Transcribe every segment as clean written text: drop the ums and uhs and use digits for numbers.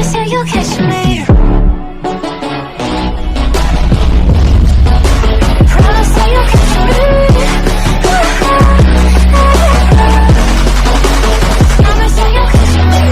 Promise that you'll catch me. Promise that you'll catch me. Promise that you'll catch me.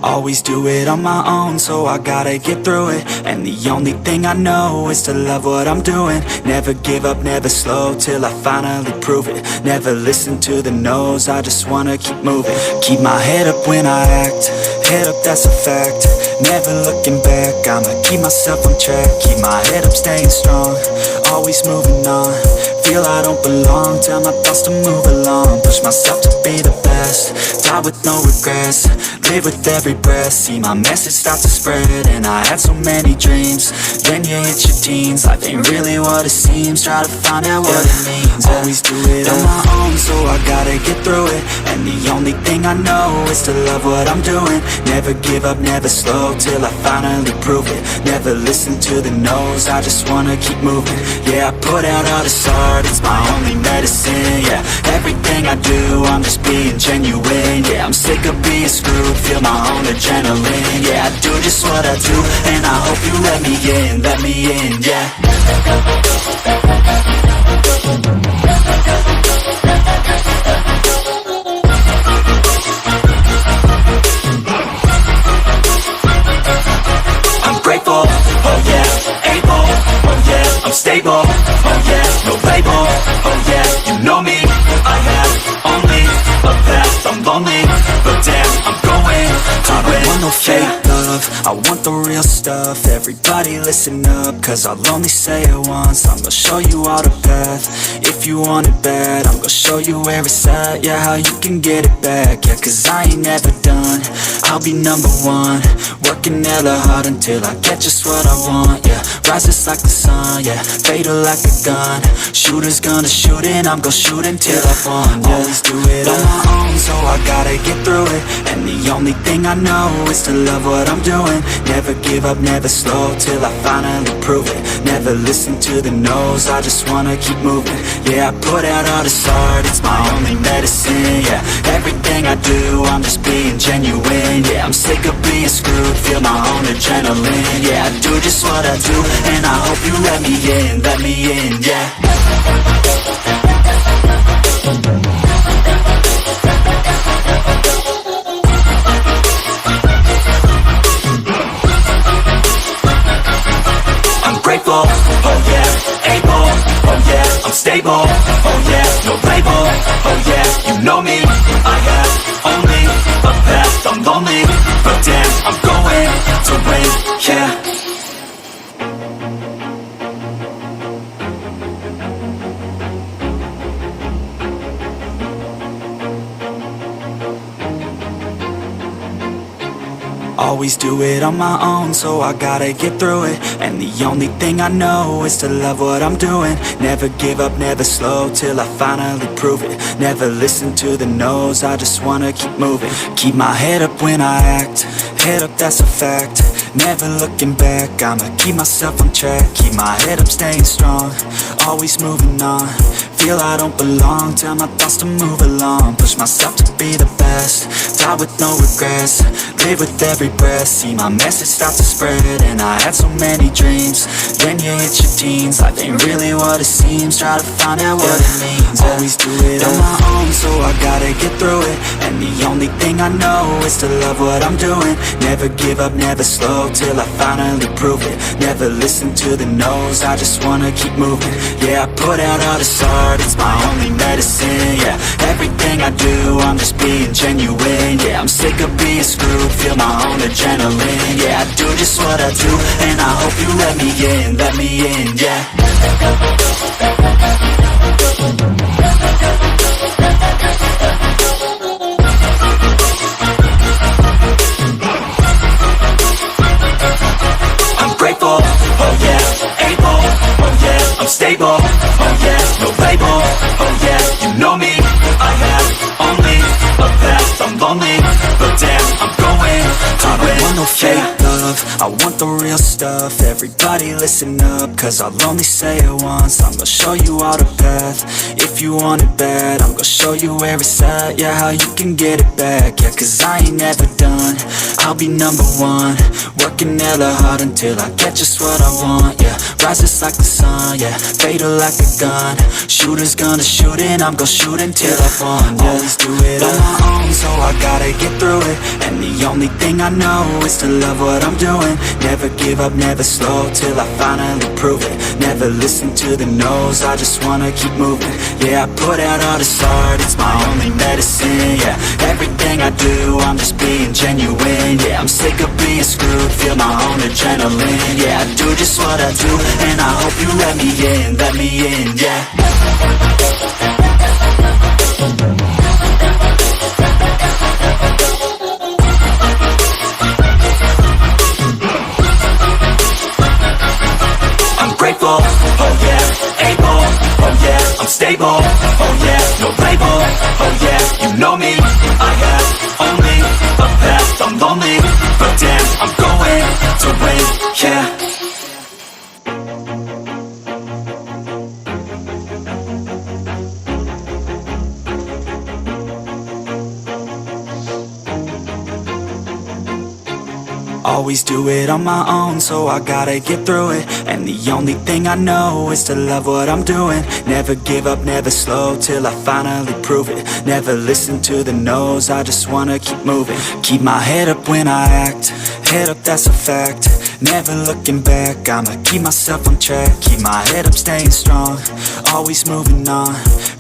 Always do it on my own, so I gotta get through it. And the only thing I know is to love what I'm doing. Never give up, never slow, till I finally prove it. Never listen to the no's, I just wanna keep moving. Keep my head up when I act, head up, that's a fact. Never looking back, I'ma keep myself on track. Keep my head up, staying strong, always moving on. Feel I don't belong, tell my thoughts to move along. Push myself to be the best, die with no regrets. Live with every breath, see my message start to spread. And I had so many dreams, then you hit your teens. Life ain't really what it seems, try to find out what it means. Always do it on my own, so I gotta get through it. And the only thing I know is to love what I'm doing. Never give up, never slow, till I finally prove it. Never listen to the no's, I just wanna keep moving. Yeah, I put out all this art, it's my only medicine. Yeah, everything I do, I'm just being genuine. Yeah, I'm sick of being screwed, feel my own adrenaline. Yeah, I do just what I do, and I hope you let me in, yeah. I'm grateful, oh yeah, able, oh yeah, I'm stable, oh yeah, no label, oh yeah, you know me, I have only a path, I'm lonely, but damn, I'm going to win. I don't want no fake love, I want the real stuff. Everybody listen up, cause I'll only say it once. I'm gonna show you all the path, if you want it bad. I'm gonna show you where it's at, yeah, how you can get it back. Yeah, cause I ain't never done, I'll be number one. Working hella hard until I get just what I want, yeah. Rises like the sun, yeah, fatal like a gun. Shooters gonna shoot and I'm gonna shoot until I won, yeah. Always do it on my own, so I gotta get through it. And the only thing I know is to love what I'm doing. Never give up, never slow, till I finally prove it. Never listen to the no's, I just wanna keep moving. Yeah, I put out all this art, it's my only medicine. Yeah, everything I do, I'm just being genuine. Yeah, I'm sick of being screwed, feel my own adrenaline. Yeah, I do just what I do, and I hope you let me in, yeah. I'm grateful, oh yeah, able, oh yeah, I'm stable, oh yeah, no label, oh yeah, you know me, I have only a path, I'm lonely, but damn, I'm going to win, yeah. Always do it on my own, so I gotta get through it. And the only thing I know is to love what I'm doing. Never give up, never slow, till I finally prove it. Never listen to the no's, I just wanna keep moving. Keep my head up when I act, head up, that's a fact. Never looking back, I'ma keep myself on track. Keep my head up, staying strong, always moving on. Feel I don't belong, tell my thoughts to move along. Push myself to be the best, die with no regrets. Live with every breath, see my message start to spread. And I had so many dreams, then you hit your teens. Life ain't really what it seems, try to find out what it means. Always do it on my own, so I gotta get through it. And the only thing I know is to love what I'm doing. Never give up, never slow, till I finally prove it. Never listen to the no's, I just wanna keep moving. Yeah, I put out all this art, it's my only medicine. Yeah, everything I do, I'm just being genuine. Yeah, I'm sick of being screwed, feel my own adrenaline. Yeah, I do just what I do, and I hope you let me in, yeah. I'm grateful, oh yeah, able, oh yeah, I'm stable, oh yeah, no label, oh yeah, you know me, I have only a path, I'm lonely, but damn, I'm going to win. I don't want no fake love, love, I want the real stuff. Everybody listen up, cause I'll only say it once. I'm gonna show you all the path. If you want it bad, I'm gonna show you where it's at. Yeah, how you can get it back. Yeah, cause I ain't never done. I'll be number one, working hella hard until I get just what I want. Yeah, rises like the sun, yeah, fatal like a gun. Shooter's gonna shoot and I'm gonna shoot until I won. Yeah, always do it on my own, so I gotta get through it. And the only thing I know is to love what I'm doing. Never give up, never slow, till I finally prove it. Never listen to the no's, I just wanna keep moving. Yeah, I put out all this art, it's my only medicine. Yeah, everything I do, I'm just being genuine. Yeah, I'm sick of being screwed, feel my own adrenaline. Yeah, I do just what I do, and I hope you let me in, yeah. I'm grateful, oh yeah, able, oh yeah, I'm stable, oh yeah, no label, oh yeah, you know me, I have only a path, I'm lonely, but damn, I'm going to win, yeah. Always do it on my own, so I gotta get through it. And the only thing I know is to love what I'm doing. Never give up, never slow, till I finally prove it. Never listen to the no's, I just wanna keep moving. Keep my head up when I act, head up, that's a fact. Never looking back, I'ma keep myself on track. Keep my head up, staying strong, always moving on.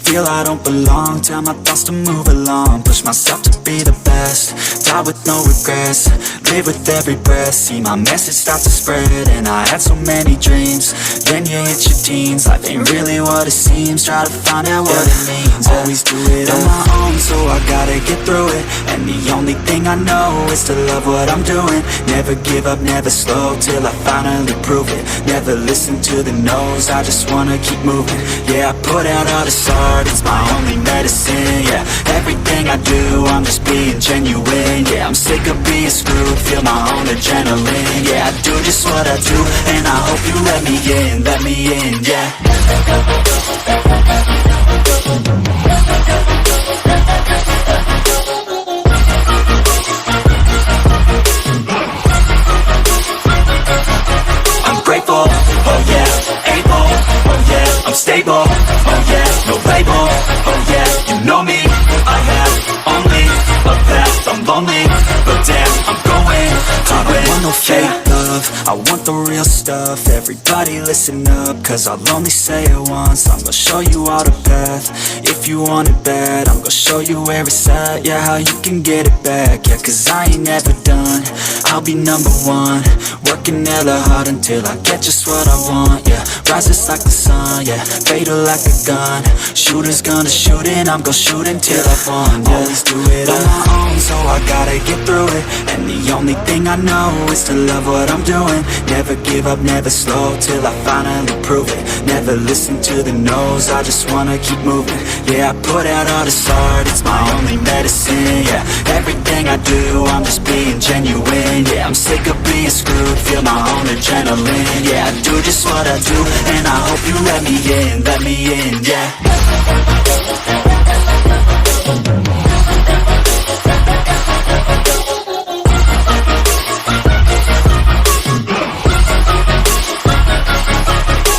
Feel I don't belong, tell my thoughts to move along. Push myself to be the best, die with no regrets. Live with every breath, see my message start to spread. And I had so many dreams, then you hit your teens. Life ain't really what it seems, try to find out what it means. Always do it on my own, so I gotta get through it. And the only thing I know is to love what I'm doing. Never give up, never slow, till I finally prove it. Never listen to the no's, I just wanna keep moving. Yeah, I put out all this art, it's my only medicine. Yeah, everything I do, I'm just being genuine. Yeah, I'm sick of being screwed, feel my own adrenaline. Yeah, I do just what I do, and I hope you let me in, yeah. I'm grateful, oh yeah, able, oh yeah, I'm stable, oh yeah, no label, oh yeah, you know me, I have only a path, I'm lonely, but damn, I'm going to win. I don't want no fake love, I want the real stuff. Everybody listen up, cause I'll only say it once. I'm gonna show you all the path. If you want it bad, I'm gonna show you where it's at. Yeah, how you can get it back. Yeah, cause I ain't never done, I'll be number one, working hella hard until I get just what I want. Yeah, rises like the sun, yeah, fatal like a gun. Shooter's gonna shoot and I'm gonna shoot until I won. Yeah, always do it on my own, so I gotta get through it. And the only thing I know is to love what I'm doing. Never give up, never slow, till I finally prove it. Never listen to the no's, I just wanna keep moving. Yeah, I put out all this art, it's my only medicine. Yeah, everything I do, I'm just being genuine. Yeah, I'm sick of being screwed, feel my own adrenaline. Yeah, I do just what I do, and I hope you let me in, yeah.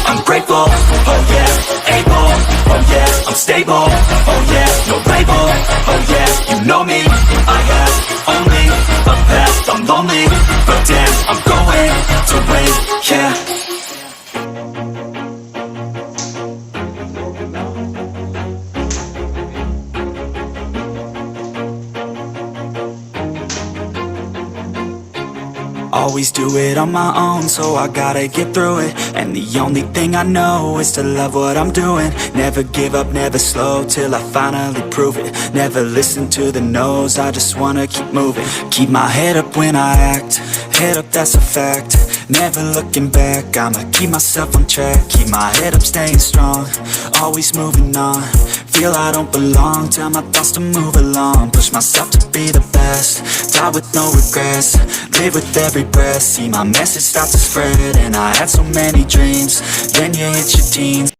I'm grateful, oh yeah, able, oh yeah, I'm stable, oh yeah, no label, oh yeah, you know me, I have only a path, I'm lonely, but damn, I'm going to win, yeah. Always do it on my own, so I gotta get through it. And the only thing I know is to love what I'm doing. Never give up, never slow, till I finally prove it. Never listen to the no's, I just wanna keep moving. Keep my head up when I act, head up, that's a fact. Never looking back, I'ma keep myself on track. Keep my head up, staying strong, always moving on. Feel I don't belong, tell my thoughts to move along. Push myself to be the best, die with no regrets. Live with every breath, see my message start to spread. And I had so many dreams. Then you hit your teens.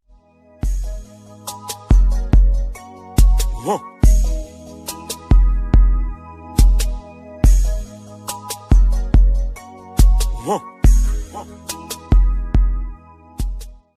Whoa. Whoa. Whoa.